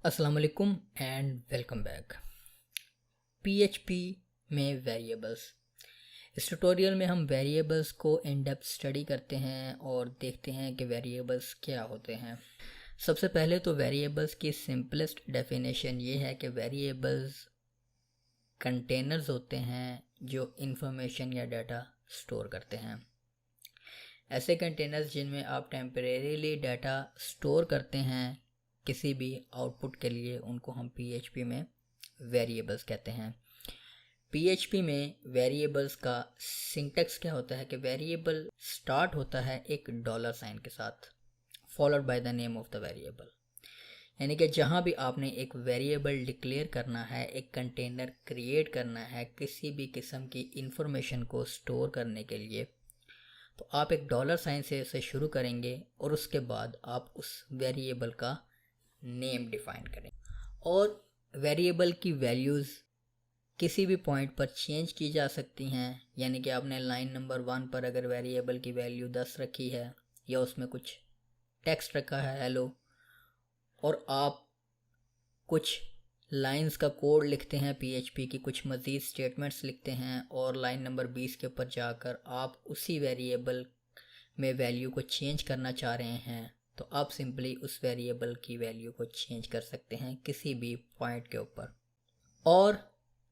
अस्सलाम वालेकुम and welcome back. PHP में वेरिएबल्स। इस ट्यूटोरियल में हम वेरिएबल्स को इन डेप्थ स्टडी करते हैं और देखते हैं कि वेरिएबल्स क्या होते हैं। सबसे पहले तो वेरिएबल्स की सिंपलेस्ट डेफिनेशन ये है कि वेरिएबल्स कंटेनर्स होते हैं जो इंफॉर्मेशन या डाटा स्टोर करते हैं। ऐसे कंटेनर्स जिनमें आप टेम्परेरीली डाटा स्टोर करते हैं किसी भी आउटपुट के लिए, उनको हम पीएचपी में वेरिएबल्स कहते हैं। पीएचपी में वेरिएबल्स का सिंटैक्स क्या होता है कि वेरिएबल स्टार्ट होता है एक डॉलर साइन के साथ followed by the name of the variable. यानी कि जहाँ भी आपने एक वेरिएबल डिक्लेयर करना है, एक कंटेनर क्रिएट करना है किसी भी किस्म की इंफॉर्मेशन को स्टोर करने के लिए, तो आप एक डॉलर साइन से इसे शुरू करेंगे और उसके बाद आप उस वेरिएबल का नेम डिफाइन करें। और वेरिएबल की वैल्यूज़ किसी भी पॉइंट पर चेंज की जा सकती हैं। यानी कि आपने लाइन नंबर 1 पर अगर वेरिएबल की वैल्यू 10 रखी है या उसमें कुछ टेक्स्ट रखा है हेलो, और आप कुछ लाइंस का कोड लिखते हैं, पीएचपी की कुछ मज़ीद स्टेटमेंट्स लिखते हैं, और लाइन नंबर 20 के ऊपर जाकर आप उसी वेरिएबल में वैल्यू को चेंज करना चाह रहे हैं, तो आप सिंपली उस वेरिएबल की वैल्यू को चेंज कर सकते हैं किसी भी पॉइंट के ऊपर। और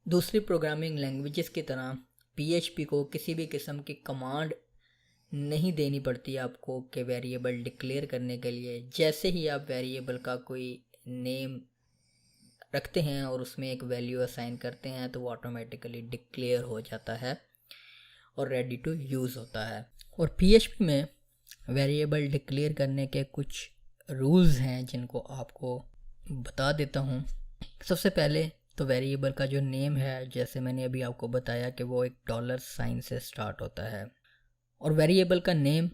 दूसरी प्रोग्रामिंग लैंग्वेजेस की तरह पीएचपी को किसी भी किस्म की कमांड नहीं देनी पड़ती आपको कि वेरिएबल डिक्लेयर करने के लिए। जैसे ही आप वेरिएबल का कोई नेम रखते हैं और उसमें एक वैल्यू असाइन करते हैं तो वो ऑटोमेटिकली डिक्लेयर हो जाता है और रेडी टू यूज़ होता है। और पीएचपी में वेरिएबल डिक्लेयर करने के कुछ रूल्स हैं जिनको आपको बता देता हूँ। सबसे पहले तो वेरिएबल का जो नेम है, जैसे मैंने अभी आपको बताया कि वो एक डॉलर साइन से स्टार्ट होता है, और वेरिएबल का नेम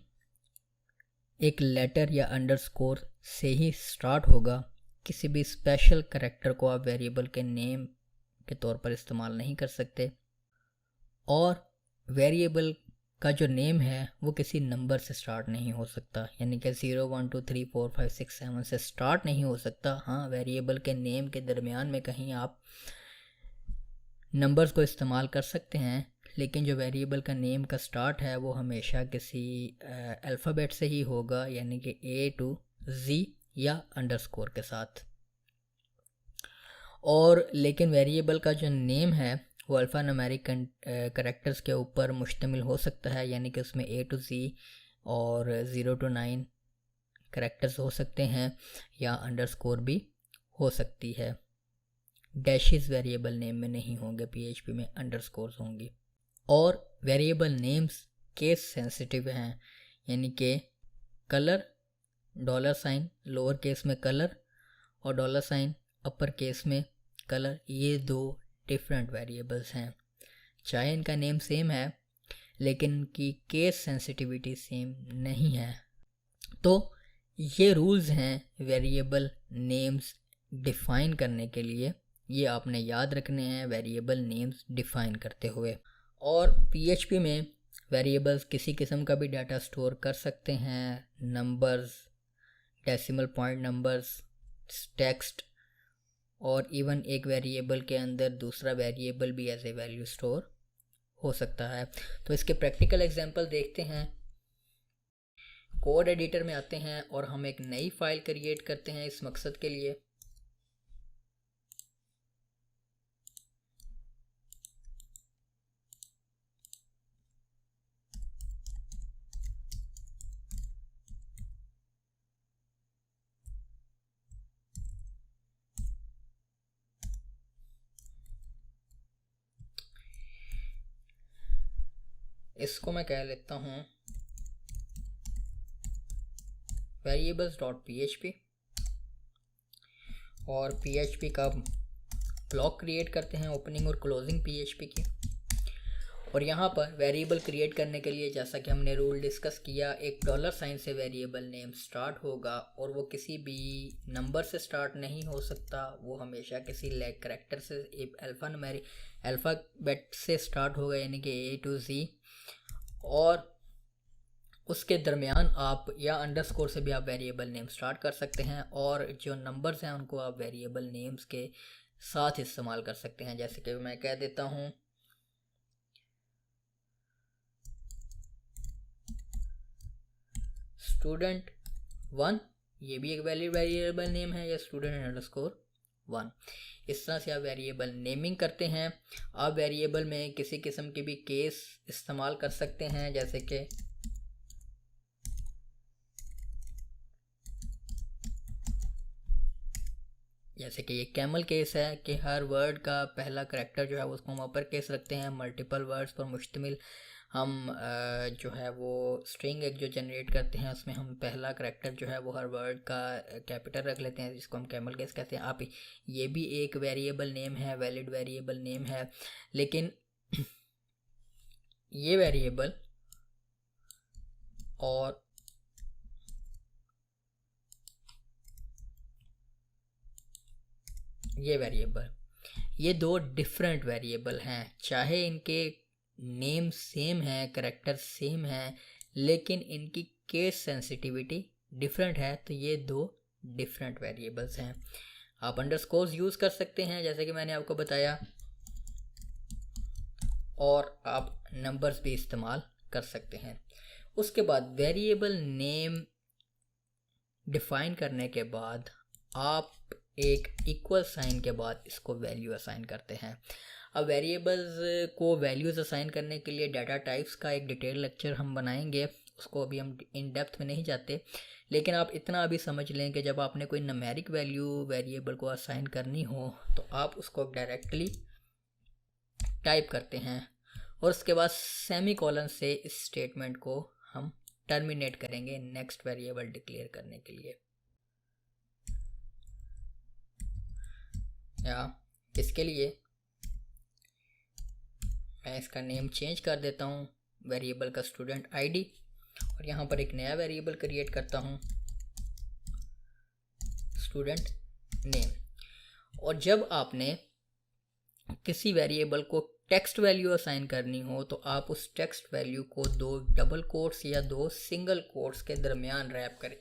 एक लेटर या अंडरस्कोर से ही स्टार्ट होगा। किसी भी स्पेशल करैक्टर को आप वेरिएबल के नेम के तौर पर इस्तेमाल नहीं कर सकते। और वेरिएबल का जो नेम है वो किसी नंबर से स्टार्ट नहीं हो सकता, यानी कि 0 1 2 3 4 5 6 7 से स्टार्ट नहीं हो सकता। हाँ, वेरिएबल के नेम के दरमियान में कहीं आप नंबर्स को इस्तेमाल कर सकते हैं, लेकिन जो वेरिएबल का नेम का स्टार्ट है वो हमेशा किसी अल्फ़ाबेट से ही होगा, यानी कि A to Z या अंडरस्कोर के साथ। और लेकिन वेरिएबल का जो नेम है वो अल्फ़ा न्यूमेरिक करैक्टर्स के ऊपर मुश्तमिल हो सकता है, यानी कि उसमें A to Z और 0 to 9 करैक्टर्स हो सकते हैं या अंडरस्कोर भी हो सकती है। डैशेस वेरिएबल नेम में नहीं होंगे, पीएचपी में अंडरस्कोर्स होंगी। और वेरिएबल नेम्स केस सेंसिटिव हैं, यानी कि colour dollar sign lower case में कलर और डॉलर साइन अपर केस में कलर, ये दो डिफरेंट वेरिएबल्स हैं। चाहे इनका नेम सेम है लेकिन इनकी केस सेंसिटिविटी सेम नहीं है। तो ये रूल्स हैं वेरिएबल नेम्स डिफ़ाइन करने के लिए, ये आपने याद रखने हैं वेरिएबल नेम्स डिफ़ाइन करते हुए। और पीएचपी में वेरिएबल्स किसी किस्म का भी डाटा स्टोर कर सकते हैं, numbers, decimal point numbers, text, और इवन एक वेरिएबल के अंदर दूसरा वेरिएबल भी एज ए वैल्यू स्टोर हो सकता है। तो इसके प्रैक्टिकल एग्जांपल देखते हैं। कोड एडिटर में आते हैं और हम एक नई फाइल क्रिएट करते हैं इस मकसद के लिए। इसको मैं कह लेता हूँ variables.php, और php का ब्लॉक क्रिएट करते हैं, ओपनिंग और क्लोजिंग php की। और यहाँ पर वेरिएबल क्रिएट करने के लिए, जैसा कि हमने रूल डिस्कस किया, एक डॉलर साइन से वेरिएबल नेम स्टार्ट होगा और वो किसी भी नंबर से स्टार्ट नहीं हो सकता, वो हमेशा किसी लैग करैक्टर से, एक अल्फ़ाबेट से स्टार्ट होगा, यानी कि A to Z। और उसके दरमियान आप या अंडरस्कोर से भी आप वेरिएबल नेम स्टार्ट कर सकते हैं, और जो नंबर्स हैं उनको आप वेरिएबल नेम्स के साथ इस्तेमाल कर सकते हैं। जैसे कि मैं कह देता हूँ स्टूडेंट 1, ये भी एक वैलिड वेरिएबल नेम है, या स्टूडेंट अंडरस्कोर 1। इस तरह से आप वेरिएबल नेमिंग करते हैं। आप वेरिएबल में किसी किस्म के भी केस इस्तेमाल कर सकते हैं, जैसे कि ये कैमल केस है कि हर वर्ड का पहला करैक्टर जो है उसको हम अपर केस रखते हैं। मल्टीपल वर्ड्स पर मुश्तमिल हम जो है वो स्ट्रिंग एक जो जनरेट करते हैं उसमें हम पहला करैक्टर जो है वो हर वर्ड का कैपिटल रख लेते हैं, जिसको हम कैमल केस कहते हैं। आप ये भी एक वेरिएबल नेम है, वैलिड वेरिएबल नेम है, लेकिन ये वेरिएबल और ये वेरिएबल, ये दो डिफरेंट वेरिएबल हैं। चाहे इनके नेम सेम है, करैक्टर सेम है, लेकिन इनकी केस सेंसिटिविटी डिफरेंट है, तो ये दो डिफरेंट वेरिएबल्स हैं। आप अंडरस्कोर्स यूज़ कर सकते हैं जैसे कि मैंने आपको बताया, और आप नंबर्स भी इस्तेमाल कर सकते हैं। उसके बाद वेरिएबल नेम डिफाइन करने के बाद आप एक इक्वल साइन के बाद इसको वैल्यू असाइन करते हैं। अब वेरिएबल्स को वैल्यूज़ असाइन करने के लिए डाटा टाइप्स का एक डिटेल लेक्चर हम बनाएंगे, उसको अभी हम इन डेप्थ में नहीं जाते, लेकिन आप इतना अभी समझ लें कि जब आपने कोई नमेरिक वैल्यू वेरिएबल को असाइन करनी हो तो आप उसको डायरेक्टली टाइप करते हैं, और उसके बाद सेमी कॉलन से इस स्टेटमेंट को हम टर्मिनेट करेंगे नेक्स्ट वेरिएबल डिक्लेयर करने के लिए। या इसके लिए मैं इसका नेम चेंज कर देता हूँ वेरिएबल का स्टूडेंट आईडी, और यहाँ पर एक नया वेरिएबल क्रिएट करता हूँ स्टूडेंट नेम। और जब आपने किसी वेरिएबल को टेक्स्ट वैल्यू असाइन करनी हो तो आप उस टेक्स्ट वैल्यू को दो डबल कोट्स या दो सिंगल कोट्स के दरमियान रैप करें,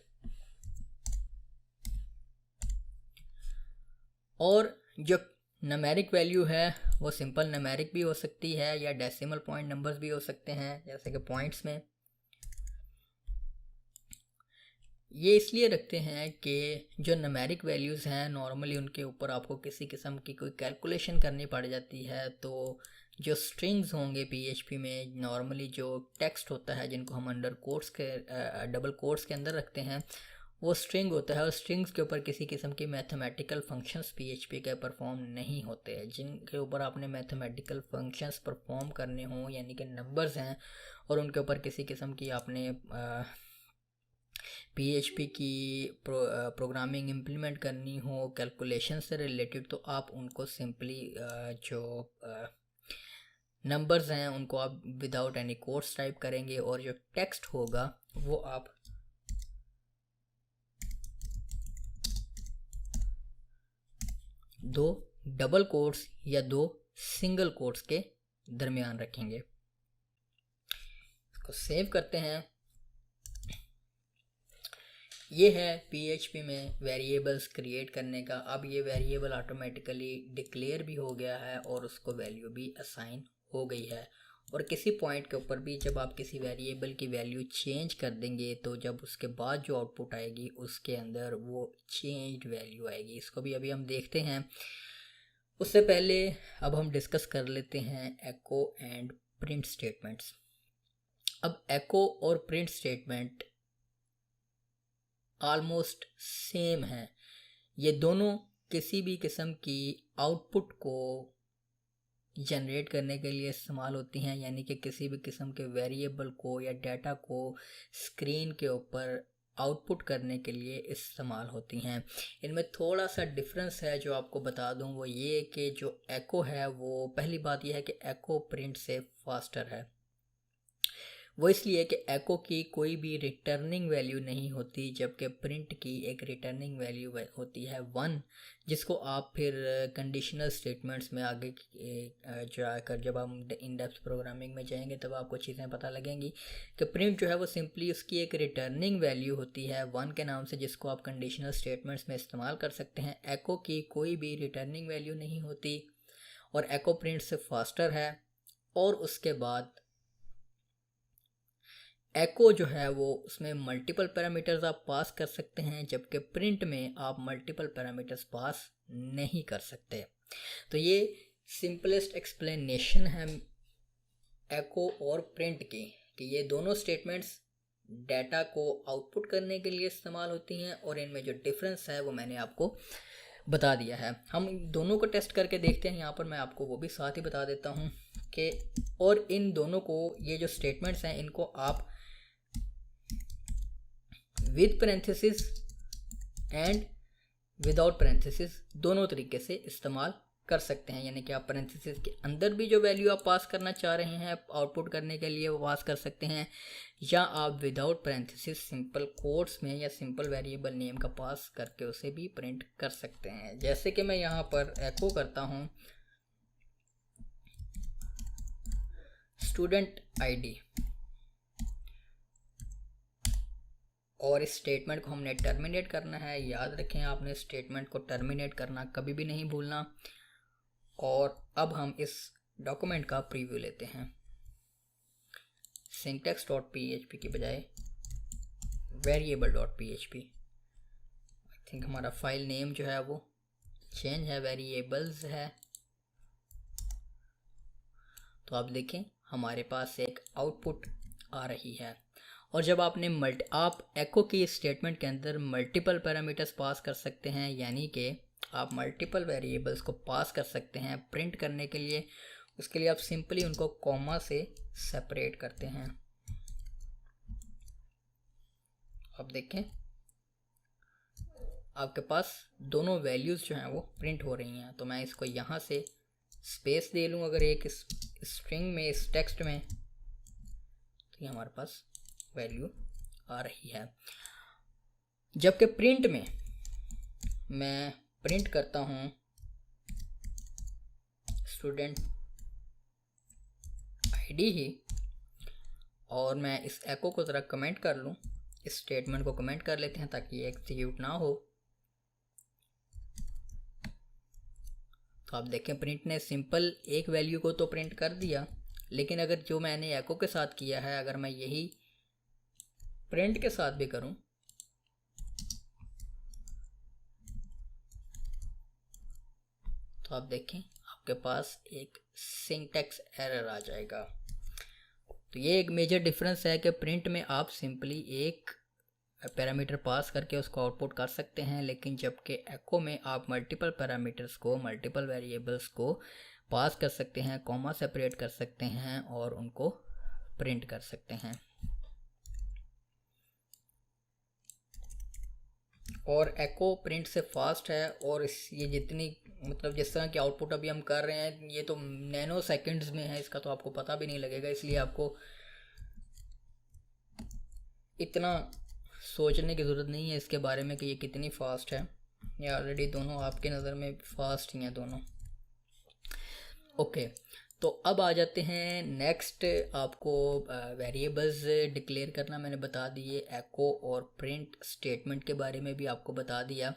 और जो नमेरिक वैल्यू है वो सिंपल नमेरिक भी हो सकती है या डेसिमल पॉइंट नंबर्स भी हो सकते हैं, जैसे कि पॉइंट्स में। ये इसलिए रखते हैं कि जो नमेरिक वैल्यूज़ हैं नॉर्मली उनके ऊपर आपको किसी किस्म की कोई कैलकुलेशन करनी पड़ जाती है, तो जो स्ट्रिंग्स होंगे पीएचपी में नॉर्मली जो टेक्स्ट होता है जिनको हम अंडर कोट्स के डबल कोट्स के अंदर रखते हैं वो स्ट्रिंग होता है, और स्ट्रिंग्स के ऊपर किसी किस्म की मैथमेटिकल फंक्शंस पीएचपी के परफॉर्म नहीं होते हैं। जिनके ऊपर आपने मैथमेटिकल फंक्शंस परफॉर्म करने हों यानी कि नंबर्स हैं, और उनके ऊपर किसी किस्म की आपने पीएचपी की प्रोग्रामिंग इम्प्लीमेंट करनी हो कैलकुलेशन से रिलेटेड, तो आप उनको सिंपली जो नंबर्स हैं उनको आप विदाउट एनी कोट्स टाइप करेंगे, और जो टेक्स्ट होगा वो आप दो डबल कोट्स या दो सिंगल कोट्स के दरमियान रखेंगे। इसको सेव करते हैं। ये है पीएचपी में वेरिएबल्स क्रिएट करने का। अब ये वेरिएबल ऑटोमेटिकली डिक्लेयर भी हो गया है और उसको वैल्यू भी असाइन हो गई है, और किसी पॉइंट के ऊपर भी जब आप किसी वेरिएबल की वैल्यू चेंज कर देंगे तो जब उसके बाद जो आउटपुट आएगी उसके अंदर वो चेंज्ड वैल्यू आएगी। इसको भी अभी हम देखते हैं। उससे पहले अब हम डिस्कस कर लेते हैं एको एंड प्रिंट स्टेटमेंट्स। अब एको और प्रिंट स्टेटमेंट ऑलमोस्ट सेम है। ये दोनों किसी भी किस्म की आउटपुट को जनरेट करने के लिए इस्तेमाल होती हैं, यानी कि किसी भी किस्म के वेरिएबल को या डाटा को स्क्रीन के ऊपर आउटपुट करने के लिए इस्तेमाल होती हैं। इनमें थोड़ा सा डिफरेंस है जो आपको बता दूं, वो ये कि जो एको है वो पहली बात यह है कि एको प्रिंट से फास्टर है। वो इसलिए कि एको की कोई भी रिटर्निंग वैल्यू नहीं होती, जबकि प्रिंट की एक रिटर्निंग वैल्यू होती है 1, जिसको आप फिर कंडीशनल स्टेटमेंट्स में आगे जाकर जब हम इन डेप्थ प्रोग्रामिंग में जाएंगे तब आपको चीज़ें पता लगेंगी कि प्रिंट जो है वो सिंपली उसकी एक रिटर्निंग वैल्यू होती है 1 के नाम से, जिसको आप कंडीशनल स्टेटमेंट्स में इस्तेमाल कर सकते हैं। एको की कोई भी रिटर्निंग वैल्यू नहीं होती और एको प्रिंट से फास्टर है। और उसके बाद एको जो है वो उसमें मल्टीपल पैरामीटर्स आप पास कर सकते हैं, जबकि प्रिंट में आप मल्टीपल पैरामीटर्स पास नहीं कर सकते। तो ये सिंपलेस्ट एक्सप्लेनेशन है एको और प्रिंट की कि ये दोनों स्टेटमेंट्स डाटा को आउटपुट करने के लिए इस्तेमाल होती हैं और इनमें जो डिफरेंस है वो मैंने आपको बता दिया है। हम दोनों को टेस्ट करके देखते हैं। यहाँ पर मैं आपको वो भी साथ ही बता देता हूँ कि और इन दोनों को, ये जो स्टेटमेंट्स हैं इनको आप with parenthesis and without parenthesis दोनों तरीके से इस्तेमाल कर सकते हैं। यानी कि आप पैरेंथेसिस के अंदर भी जो वैल्यू आप पास करना चाह रहे हैं आउटपुट करने के लिए वो पास कर सकते हैं, या आप विदाउट पैरेंथेसिस सिंपल कोट्स में या सिंपल वेरिएबल नेम का पास करके उसे भी प्रिंट कर सकते हैं। जैसे कि मैं यहाँ पर एको करता हूँ स्टूडेंट आईडी और इस स्टेटमेंट को हमने टर्मिनेट करना है। याद रखें आपने स्टेटमेंट को टर्मिनेट करना कभी भी नहीं भूलना। और अब हम इस डॉक्यूमेंट का प्रीव्यू लेते हैं। syntax.php की बजाय variable.php। आई थिंक हमारा फाइल नेम जो है वो चेंज है, वेरिएबल्स है। तो आप देखें हमारे पास एक आउटपुट आ रही है। और जब आपने आप एको की स्टेटमेंट के अंदर मल्टीपल पैरामीटर्स पास कर सकते हैं, यानी कि आप मल्टीपल वेरिएबल्स को पास कर सकते हैं प्रिंट करने के लिए। उसके लिए आप सिंपली उनको कॉमा से सेपरेट करते हैं। अब देखें आपके पास दोनों वैल्यूज़ जो हैं वो प्रिंट हो रही हैं। तो मैं इसको यहाँ से स्पेस दे लूँ अगर एक स्ट्रिंग में, इस टेक्स्ट में, तो ये हमारे पास वैल्यू आ रही है। जबकि प्रिंट में मैं प्रिंट करता हूँ स्टूडेंट आईडी ही, और मैं इस एको को ज़रा कमेंट कर लूँ, इस स्टेटमेंट को कमेंट कर लेते हैं ताकि ये एग्जीक्यूट ना हो। तो आप देखें प्रिंट ने सिंपल एक वैल्यू को तो प्रिंट कर दिया, लेकिन अगर जो मैंने एको के साथ किया है अगर मैं यही प्रिंट के साथ भी करूं तो आप देखें आपके पास एक सिंटैक्स एरर आ जाएगा। तो ये एक मेजर डिफरेंस है कि प्रिंट में आप सिंपली एक पैरामीटर पास करके उसको आउटपुट कर सकते हैं, लेकिन जबकि एको में आप मल्टीपल पैरामीटर्स को, मल्टीपल वेरिएबल्स को पास कर सकते हैं, कॉमा सेपरेट कर सकते हैं और उनको प्रिंट कर सकते हैं। और एको प्रिंट से फास्ट है और ये जितनी मतलब जिस तरह की आउटपुट अभी हम कर रहे हैं ये तो नैनो सेकंड्स में है, इसका तो आपको पता भी नहीं लगेगा। इसलिए आपको इतना सोचने की ज़रूरत नहीं है इसके बारे में कि ये कितनी फास्ट है। ये ऑलरेडी दोनों आपके नज़र में फास्ट ही हैं दोनों। ओके, तो अब आ जाते हैं नेक्स्ट। आपको वेरिएबल्स डिक्लेयर करना मैंने बता दिए, एको और प्रिंट स्टेटमेंट के बारे में भी आपको बता दिया।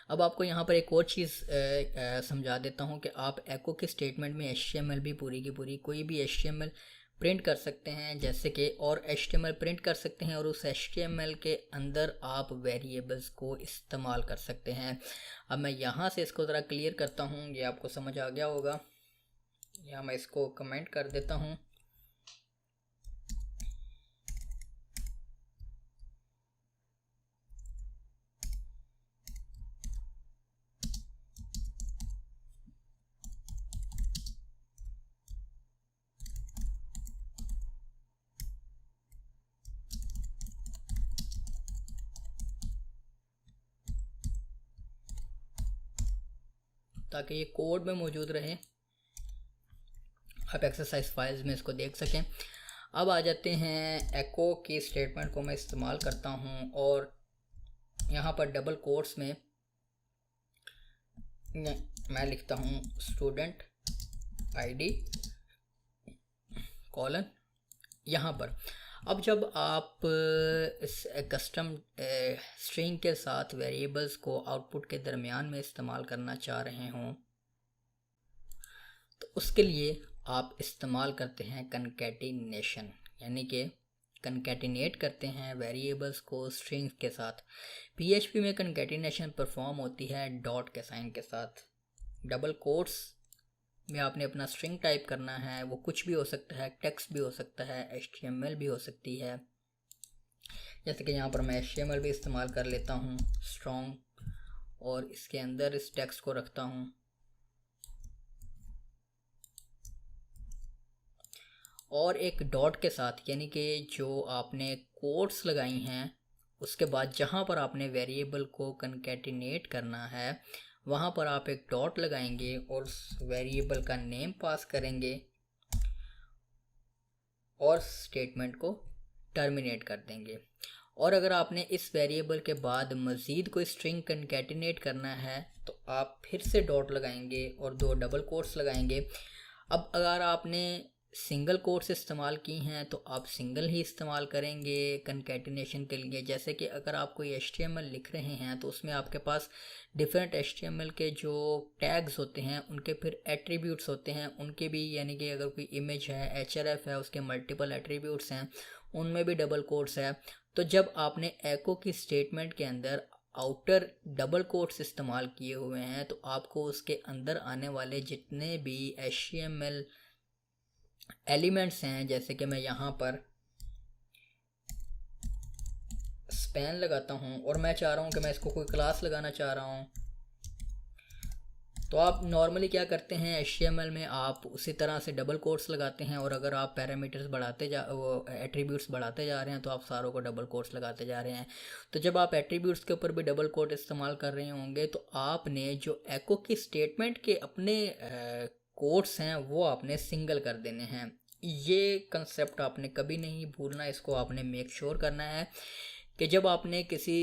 अब आपको यहाँ पर एक और चीज़ समझा देता हूँ कि आप एको के स्टेटमेंट में HTML भी पूरी की पूरी कोई भी HTML प्रिंट कर सकते हैं, जैसे कि और HTML प्रिंट कर सकते हैं और उस HTML के अंदर आप वेरिएबल्स को इस्तेमाल कर सकते हैं। अब मैं यहाँ से इसको ज़रा क्लियर करता हूँ, ये आपको समझ आ गया होगा। या मैं इसको कमेंट कर देता हूँ। ताकि ये कोड में मौजूद रहे, आप एक्सरसाइज फाइल्स में इसको देख सकें। अब आ जाते हैं एको की स्टेटमेंट को मैं इस्तेमाल करता हूँ और यहाँ पर डबल कोट्स में मैं लिखता हूँ स्टूडेंट आईडी कॉलन यहाँ पर। अब जब आप इस कस्टम स्ट्रिंग के साथ वेरिएबल्स को आउटपुट के दरमियान में इस्तेमाल करना चाह रहे हों तो उसके लिए आप इस्तेमाल करते हैं कनकैटिनेशन, यानी कि कनकैटिनेट करते हैं वेरिएबल्स को स्ट्रिंग्स के साथ। पीएचपी में कनकैटिनेशन परफॉर्म होती है डॉट के साइन के साथ। डबल कोट्स में आपने अपना स्ट्रिंग टाइप करना है, वो कुछ भी हो सकता है, टेक्स्ट भी हो सकता है, HTML भी हो सकती है। जैसे कि यहाँ पर मैं HTML भी इस्तेमाल कर लेता हूँ स्ट्रॉन्ग, और इसके अंदर इस टेक्स्ट को रखता हूँ। और एक डॉट के साथ, यानी कि जो आपने कोट्स लगाई हैं उसके बाद जहाँ पर आपने वेरिएबल को कनकैटिनेट करना है वहाँ पर आप एक डॉट लगाएंगे और उस वेरिएबल का नेम पास करेंगे और स्टेटमेंट को टर्मिनेट कर देंगे। और अगर आपने इस वेरिएबल के बाद मज़ीद कोई स्ट्रिंग कनकैटिनेट करना है तो आप फिर से डॉट लगाएंगे और 2 डबल कोट्स लगाएंगे। अब अगर आपने सिंगल कोट्स इस्तेमाल की हैं तो आप सिंगल ही इस्तेमाल करेंगे कनकैटिनेशन के लिए। जैसे कि अगर आप कोई HTML लिख रहे हैं तो उसमें आपके पास डिफरेंट HTML के जो टैग्स होते हैं उनके फिर एट्रीब्यूट्स होते हैं, उनके भी, यानी कि अगर कोई इमेज है, href है, उसके मल्टीपल एट्रीब्यूट्स हैं, उनमें भी डबल कोट्स है। तो जब आपने एको की स्टेटमेंट के अंदर आउटर डबल कोट्स इस्तेमाल किए हुए हैं तो आपको उसके अंदर आने वाले जितने भी HTML एलिमेंट्स हैं, जैसे कि मैं यहाँ पर स्पैन लगाता हूँ और मैं चाह रहा हूँ कि मैं इसको कोई क्लास लगाना चाह रहा हूँ, तो आप नॉर्मली क्या करते हैं HTML में आप उसी तरह से डबल कोट्स लगाते हैं। और अगर आप पैरामीटर्स बढ़ाते वो एट्रीब्यूट्स बढ़ाते जा रहे हैं तो आप सारों को डबल कोट्स लगाते जा रहे हैं। तो जब आप एट्रीब्यूट्स के ऊपर भी डबल कोट इस्तेमाल कर रहे होंगे तो आपने जो एको की स्टेटमेंट के अपने कोट्स हैं वो आपने सिंगल कर देने हैं। ये कंसेप्ट आपने कभी नहीं भूलना, इसको आपने मेक श्योर करना है कि जब आपने किसी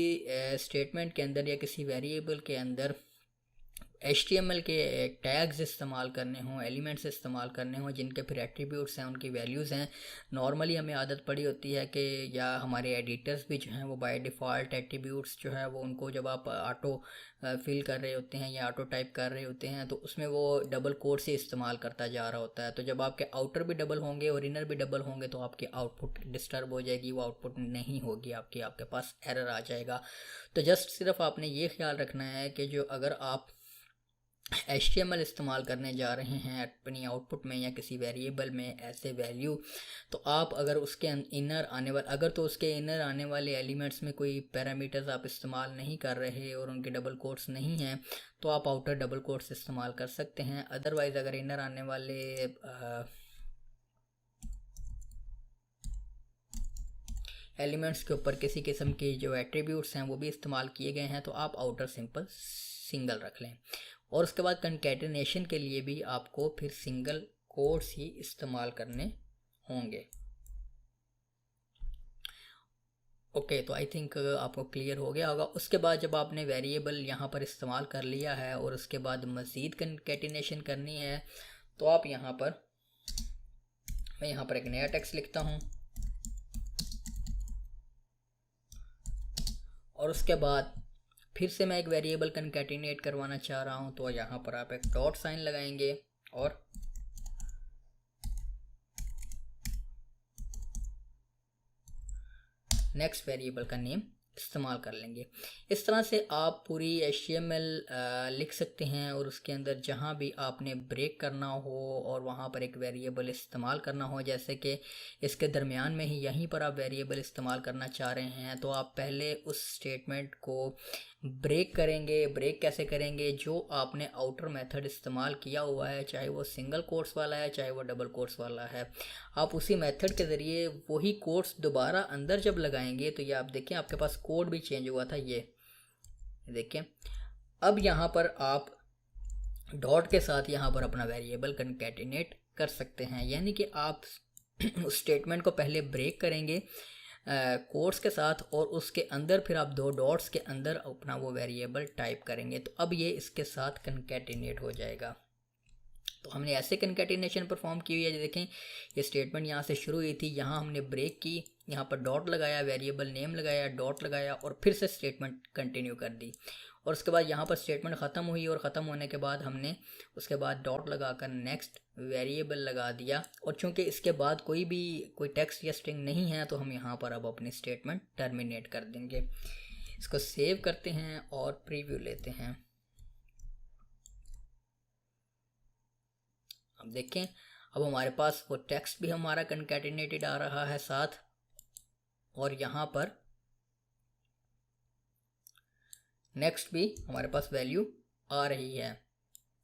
स्टेटमेंट के अंदर या किसी वेरिएबल के अंदर HTML के टैग्स इस्तेमाल करने हों, एलिमेंट्स इस्तेमाल करने हों जिनके फिर एट्रीब्यूट्स हैं, उनकी वैल्यूज़ हैं। नॉर्मली हमें आदत पड़ी होती है कि या हमारे एडिटर्स भी जो हैं वो बाय डिफ़ॉल्ट एट्रीब्यूट्स जो है वो उनको जब आप ऑटो फिल कर रहे होते हैं या ऑटो टाइप कर रहे होते हैं तो उसमें वो डबल कोट से इस्तेमाल करता जा रहा होता है। तो जब आपके आउटर भी डबल होंगे और इनर भी डबल होंगे तो आपकी आउटपुट डिस्टर्ब हो जाएगी, वो आउटपुट नहीं होगी आपके पास एरर आ जाएगा। तो जस्ट सिर्फ आपने ये ख्याल रखना है कि जो अगर आप HTML इस्तेमाल करने जा रहे हैं अपनी आउटपुट में या किसी वेरिएबल में ऐसे वैल्यू, तो आप अगर उसके इनर आने वाले एलिमेंट्स में कोई पैरामीटर्स आप इस्तेमाल नहीं कर रहे और उनके डबल कोट्स नहीं हैं तो आप आउटर डबल कोट्स इस्तेमाल कर सकते हैं। अदरवाइज़ अगर इनर आने वाले एलिमेंट्स के ऊपर किसी किस्म के जो एट्रीब्यूट्स हैं वो भी इस्तेमाल किए गए हैं तो आप आउटर सिंपल सिंगल रख लें। और उसके बाद कंकैटिनेशन के लिए भी आपको फिर सिंगल कोट्स ही इस्तेमाल करने होंगे। ओके, तो आई थिंक आपको क्लियर हो गया होगा। उसके बाद जब आपने वेरिएबल यहाँ पर इस्तेमाल कर लिया है और उसके बाद मज़ीद कंकैटिनेशन करनी है तो आप मैं यहाँ पर एक नया टेक्स्ट लिखता हूँ और उसके बाद फिर से मैं एक वेरिएबल कंकैटिनेट करवाना चाह रहा हूँ तो यहाँ पर आप एक डॉट साइन लगाएंगे और नेक्स्ट वेरिएबल का नेम इस्तेमाल कर लेंगे। इस तरह से आप पूरी HTML लिख सकते हैं और उसके अंदर जहाँ भी आपने ब्रेक करना हो और वहाँ पर एक वेरिएबल इस्तेमाल करना हो, जैसे कि इसके दरमियान में ही यहीं पर आप वेरिएबल इस्तेमाल करना चाह रहे हैं तो आप पहले उस स्टेटमेंट को ब्रेक करेंगे। ब्रेक कैसे करेंगे? जो आपने आउटर मेथड इस्तेमाल किया हुआ है, चाहे वो सिंगल कोट्स वाला है चाहे वो डबल कोट्स वाला है, आप उसी मेथड के ज़रिए वही कोट्स दोबारा अंदर जब लगाएंगे तो ये आप देखें आपके पास कोड भी चेंज हुआ था, ये देखें। अब यहाँ पर आप डॉट के साथ यहाँ पर अपना वेरिएबल कंकैटिनेट कर सकते हैं, यानी कि आप उस स्टेटमेंट को पहले ब्रेक करेंगे कोट्स के साथ, और उसके अंदर फिर आप 2 डॉट्स के अंदर अपना वो वेरिएबल टाइप करेंगे। तो अब ये इसके साथ कंकैटिनेट हो जाएगा। तो हमने ऐसे कंकैटिनेशन परफॉर्म की हुई है। देखें, ये स्टेटमेंट यहाँ से शुरू हुई थी, यहाँ हमने ब्रेक की, यहाँ पर डॉट लगाया, वेरिएबल नेम लगाया, डॉट लगाया, और फिर से स्टेटमेंट कंटिन्यू कर दी। और उसके बाद यहाँ पर स्टेटमेंट ख़त्म हुई, और ख़त्म होने के बाद हमने उसके बाद डॉट लगाकर नेक्स्ट वेरिएबल लगा दिया। और चूँकि इसके बाद कोई टेक्स्ट या स्ट्रिंग नहीं है, तो हम यहाँ पर अब अपनी स्टेटमेंट टर्मिनेट कर देंगे। इसको सेव करते हैं और प्रीव्यू लेते हैं। अब देखें, अब हमारे पास वो टेक्स्ट भी हमारा कंकैटिनेटेड आ रहा है साथ, और यहाँ पर नेक्स्ट भी हमारे पास वैल्यू आ रही है।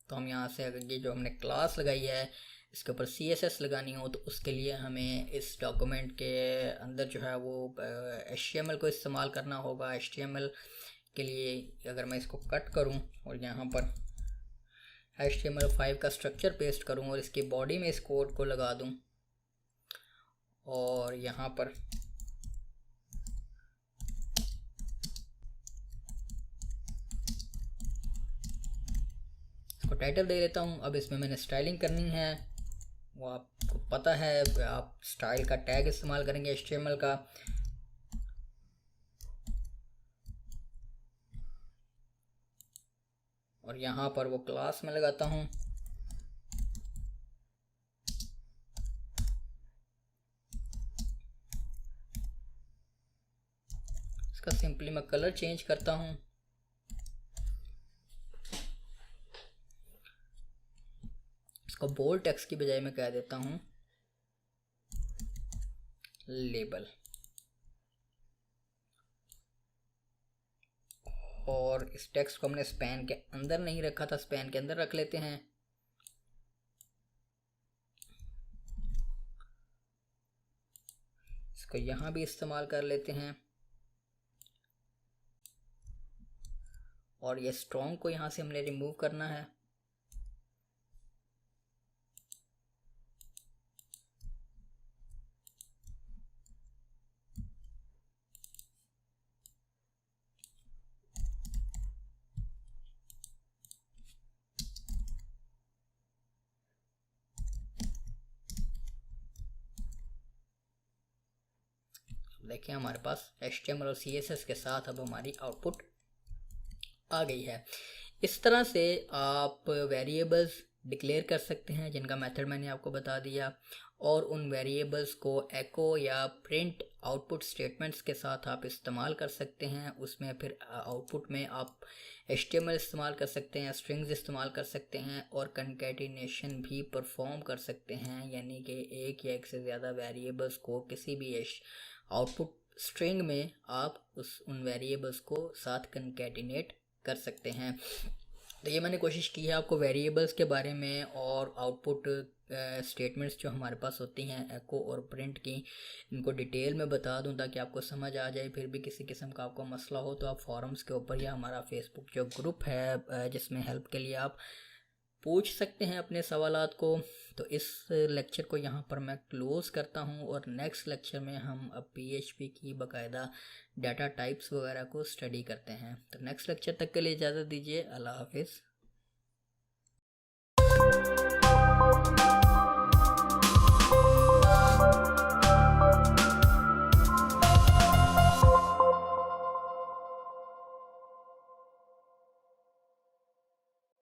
तो हम यहाँ से अगर ये जो हमने क्लास लगाई है इसके ऊपर CSS लगानी हो, तो उसके लिए हमें इस डॉक्यूमेंट के अंदर जो है वो HTML को इस्तेमाल करना होगा। HTML के लिए अगर मैं इसको कट करूँ और यहाँ पर HTML5 का स्ट्रक्चर पेस्ट करूँ और इसकी बॉडी में इस कोड को लगा दूँ, और यहाँ पर इसको टाइटल दे देता हूँ। अब इसमें मैंने स्टाइलिंग करनी है, वो आपको पता है, आप स्टाइल का टैग इस्तेमाल करेंगे HTML का। और यहाँ पर वो क्लास में लगाता हूँ। इसका सिंपली मैं कलर चेंज करता हूँ। इसको बोल्ड टेक्स्ट की बजाय मैं कह देता हूँ लेबल। और इस टेक्स्ट को हमने स्पैन के अंदर नहीं रखा था, स्पैन के अंदर रख लेते हैं। इसको यहाँ भी इस्तेमाल कर लेते हैं, और ये स्ट्रॉन्ग को यहाँ से हमने रिमूव करना है। देखिए, हमारे पास HTML और CSS के साथ अब हमारी आउटपुट आ गई है। इस तरह से आप वेरिएबल्स डिक्लेयर कर सकते हैं, जिनका मेथड मैंने आपको बता दिया, और उन वेरिएबल्स को एको या प्रिंट आउटपुट स्टेटमेंट्स के साथ आप इस्तेमाल कर सकते हैं। उसमें फिर आउटपुट में आप HTML इस्तेमाल कर सकते हैं, स्ट्रिंग्स इस्तेमाल कर सकते हैं, और कंकैटिनेशन भी परफॉर्म कर सकते हैं, यानी कि एक या एक से ज़्यादा वेरिएबल्स को किसी भी आउटपुट स्ट्रिंग में आप उन वेरिएबल्स को साथ कंकैटिनेट कर सकते हैं। तो ये मैंने कोशिश की है आपको वेरिएबल्स के बारे में और आउटपुट स्टेटमेंट्स जो हमारे पास होती हैं एको और प्रिंट की, इनको डिटेल में बता दूं ताकि आपको समझ आ जाए। फिर भी किसी किस्म का आपको मसला हो तो आप फॉरम्स के ऊपर या हमारा फेसबुक जो ग्रुप है जिसमें हेल्प के लिए आप पूछ सकते हैं अपने सवालात को। तो इस लेक्चर को यहाँ पर मैं क्लोज़ करता हूँ, और नेक्स्ट लेक्चर में हम अब PHP की बाकायदा डाटा टाइप्स वगैरह को स्टडी करते हैं। तो नेक्स्ट लेक्चर तक के लिए इजाज़त दीजिए। अल्लाह हाफिज़।